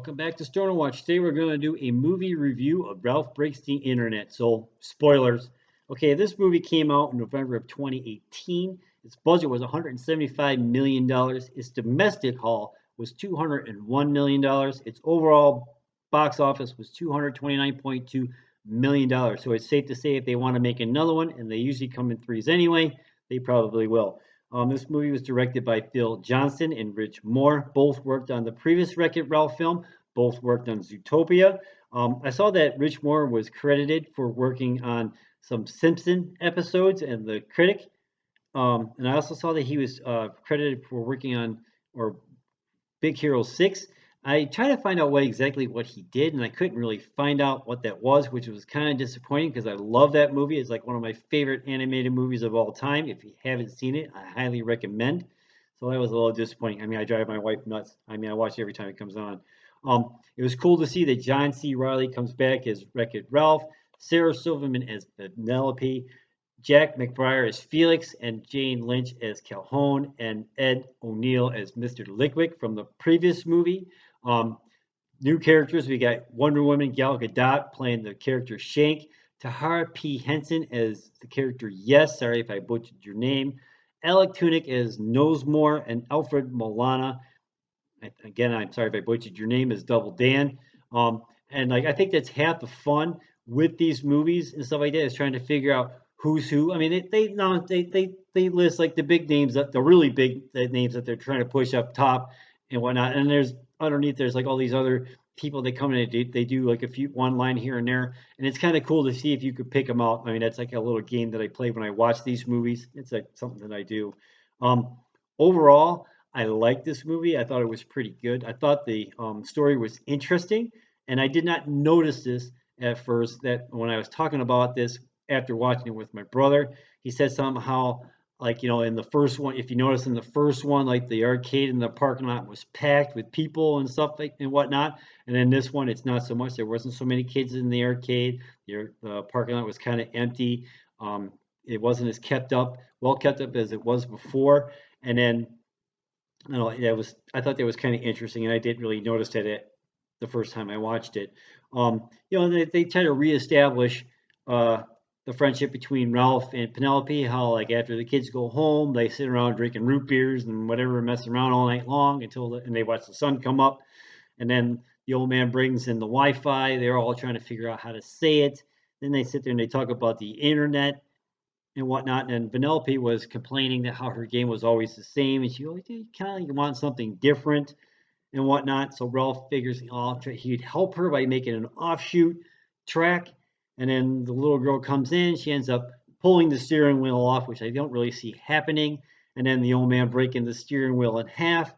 Welcome back to Stoner Watch. Today we're going to do a movie review of Ralph Breaks the Internet. So, spoilers. Okay, this movie came out in November of 2018. Its budget was $175 million. Its domestic haul was $201 million. Its overall box office was $229.2 million. So it's safe to say if they want to make another one, and they usually come in threes anyway, they probably will. This movie was directed by Phil Johnson and Rich Moore. Both worked on the previous Wreck-It Ralph film. Both worked on Zootopia. I saw that Rich Moore was credited for working on some Simpson episodes and The Critic. And I also saw that he was credited for working on or Big Hero 6. I tried to find out what he did, and I couldn't really find out what that was, which was kind of disappointing because I love that movie. It's like one of my favorite animated movies of all time. If you haven't seen it, I highly recommend. So that was a little disappointing. I mean, I drive my wife nuts. I mean, I watch it every time it comes on. It was cool to see that John C. Reilly comes back as Wreck-It Ralph, Sarah Silverman as Penelope, Jack McBrayer as Felix, and Jane Lynch as Calhoun, and Ed O'Neill as Mr. Lickwick from the previous movie. New characters, we got Wonder Woman Gal Gadot playing the character Shank, Tahara P. Henson as the character Yes, sorry if I butchered your name, Alec Tunick as Nosemore, and Alfred Molina, again, I'm sorry if I butchered your name, as Double Dan. And like I think that's half the fun with these movies and stuff like that is trying to figure out who's who. I mean, they list like the big names, the really big names that they're trying to push up top and whatnot. And there's underneath there's like all these other people that come in and they do like one line here and there, and it's kind of cool to see if you could pick them out. I mean, that's like a little game that I play when I watch these movies. It's like something that I do. Overall, I liked this movie. I thought it was pretty good. I thought the story was interesting, and I did not notice this at first. That when I was talking about this after watching it with my brother, he said somehow like in the first one, if you notice in the first one, like the arcade in the parking lot was packed with people and stuff like and whatnot, and then this one it's not so much. There wasn't so many kids in the arcade. The parking lot was kind of empty. It wasn't as well kept up as it was before, and then I thought that was kind of interesting, and I didn't really notice that the first time I watched it. They try to reestablish the friendship between Ralph and Penelope. How like after the kids go home, they sit around drinking root beers and whatever, messing around all night long and they watch the sun come up, and then the old man brings in the Wi-Fi. They're all trying to figure out how to say it. Then they sit there and they talk about the internet and whatnot. And Penelope was complaining that how her game was always the same, and she always kind of want something different and whatnot. So Ralph figures he'd help her by making an offshoot track. And then the little girl comes in. She ends up pulling the steering wheel off, which I don't really see happening. And then the old man breaking the steering wheel in half,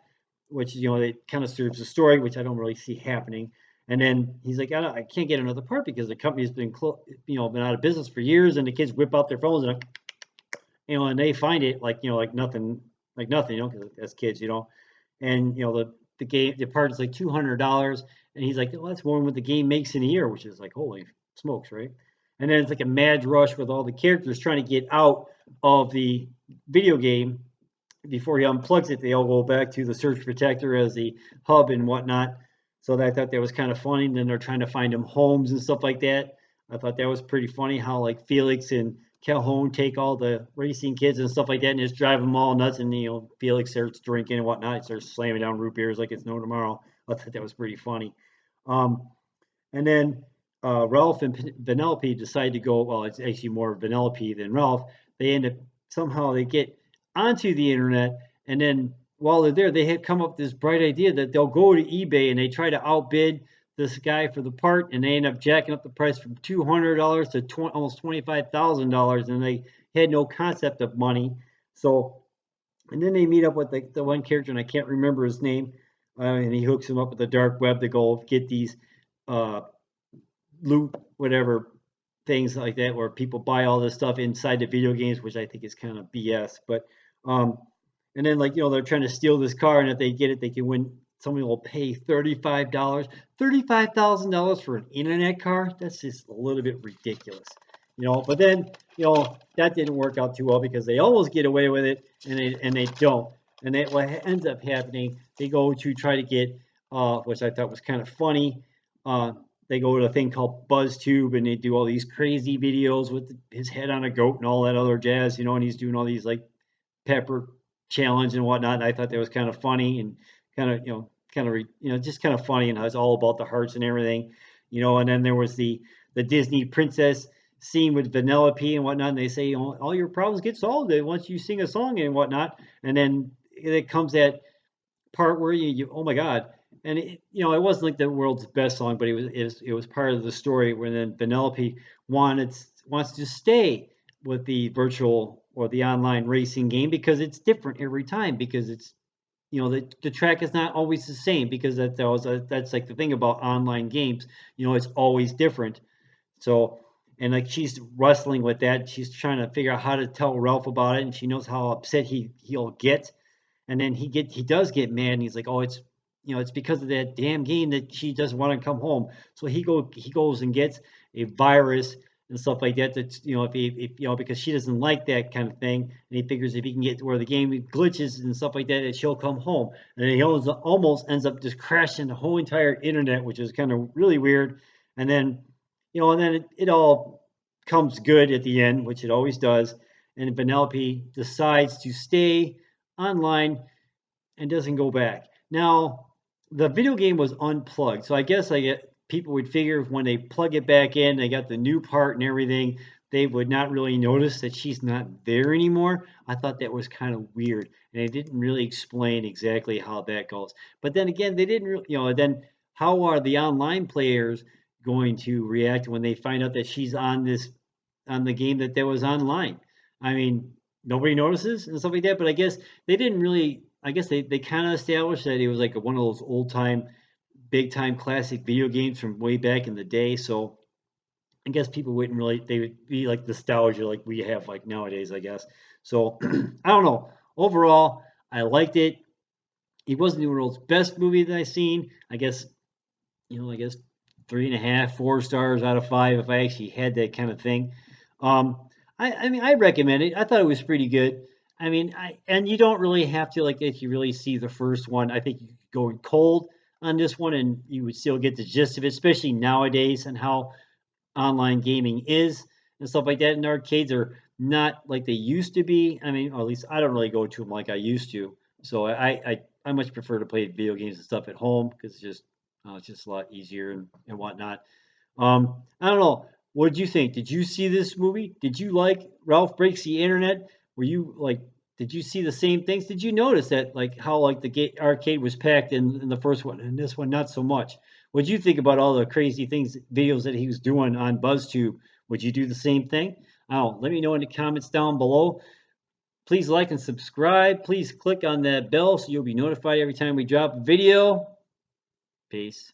which it kind of serves the story, which I don't really see happening. And then he's like, I can't get another part because the company's been out of business for years, and the kids whip out their phones and they find it like nothing, because as kids, and the part is like $200, and he's like, well, that's more than what the game makes in a year, which is like holy smokes, right? And then it's like a mad rush with all the characters trying to get out of the video game before he unplugs it. They all go back to the Surge Protector as the hub and whatnot. So I thought that was kind of funny. And then they're trying to find them homes and stuff like that. I thought that was pretty funny how like Felix and Calhoun take all the racing kids and stuff like that and just drive them all nuts. And Felix starts drinking and whatnot. He starts slamming down root beers like it's no tomorrow. I thought that was pretty funny. And then Ralph and Penelope decide to go. Well, it's actually more Penelope than Ralph. They end up somehow they get onto the internet, and then while they're there, they had come up with this bright idea that they'll go to eBay and they try to outbid this guy for the part, and they end up jacking up the price from $200 to almost $25,000, and they had no concept of money. So, and then they meet up with the one character, and I can't remember his name, and he hooks him up with the dark web to go get these loot whatever things like that, where people buy all this stuff inside the video games, which I think is kind of BS. But and then they're trying to steal this car, and if they get it, they can win. Somebody will pay $35,000 for an internet car. That's just a little bit ridiculous, But then that didn't work out too well because they almost get away with it, and they don't. And what ends up happening, they go to try to get which I thought was kind of funny. They go to a thing called BuzzTube, and they do all these crazy videos with his head on a goat and all that other jazz, and he's doing all these like pepper challenge and whatnot. And I thought that was kind of funny and kind of, just kind of funny, and how it's all about the hearts and everything, And then there was the Disney princess scene with Vanellope and whatnot. And they say, all your problems get solved once you sing a song and whatnot. And then it comes that part where you oh my God. And it wasn't like the world's best song, but it was part of the story where then Vanellope wants to stay with the virtual or the online racing game because it's different every time, because it's the track is not always the same, because that's like the thing about online games, it's always different. So, and like she's wrestling with that, she's trying to figure out how to tell Ralph about it, and she knows how upset he'll get. And then he does get mad, and he's like, oh, it's because of that damn game that she doesn't want to come home. So he goes and gets a virus and stuff like that. That's if because she doesn't like that kind of thing, and he figures if he can get to where the game glitches and stuff like that she'll come home. And then he almost ends up just crashing the whole entire internet, which is kind of really weird. And then it all comes good at the end, which it always does. And Vanellope decides to stay online and doesn't go back. Now, the video game was unplugged, so I guess people would figure when they plug it back in, they got the new part and everything, they would not really notice that she's not there anymore. I thought that was kind of weird, and they didn't really explain exactly how that goes. But then again, they didn't really, then how are the online players going to react when they find out that she's on the game that was online? I mean, nobody notices and stuff like that. But I guess they didn't really. I guess they kind of established that it was like one of those old time, big time classic video games from way back in the day. So I guess people wouldn't really. They would be like nostalgia, like we have like nowadays, I guess. So I don't know. Overall, I liked it. It wasn't the world's best movie that I've seen. I guess, I guess 3.5, 4 stars out of 5 if I actually had that kind of thing. Um, I mean, I recommend it. I thought it was pretty good. I mean, and you don't really have to, like, if you really see the first one. I think you could go in cold on this one, and you would still get the gist of it, especially nowadays and how online gaming is and stuff like that. And arcades are not like they used to be. I mean, or at least I don't really go to them like I used to. So I much prefer to play video games and stuff at home, because it's just a lot easier and whatnot. I don't know. What did you think? Did you see this movie? Did you like Ralph Breaks the Internet? Were you like? Did you see the same things? Did you notice that, like, how like the arcade was packed in the first one, and this one not so much? What did you think about all the crazy things, videos that he was doing on BuzzTube? Would you do the same thing? I don't know. Let me know in the comments down below. Please like and subscribe. Please click on that bell so you'll be notified every time we drop a video. Peace.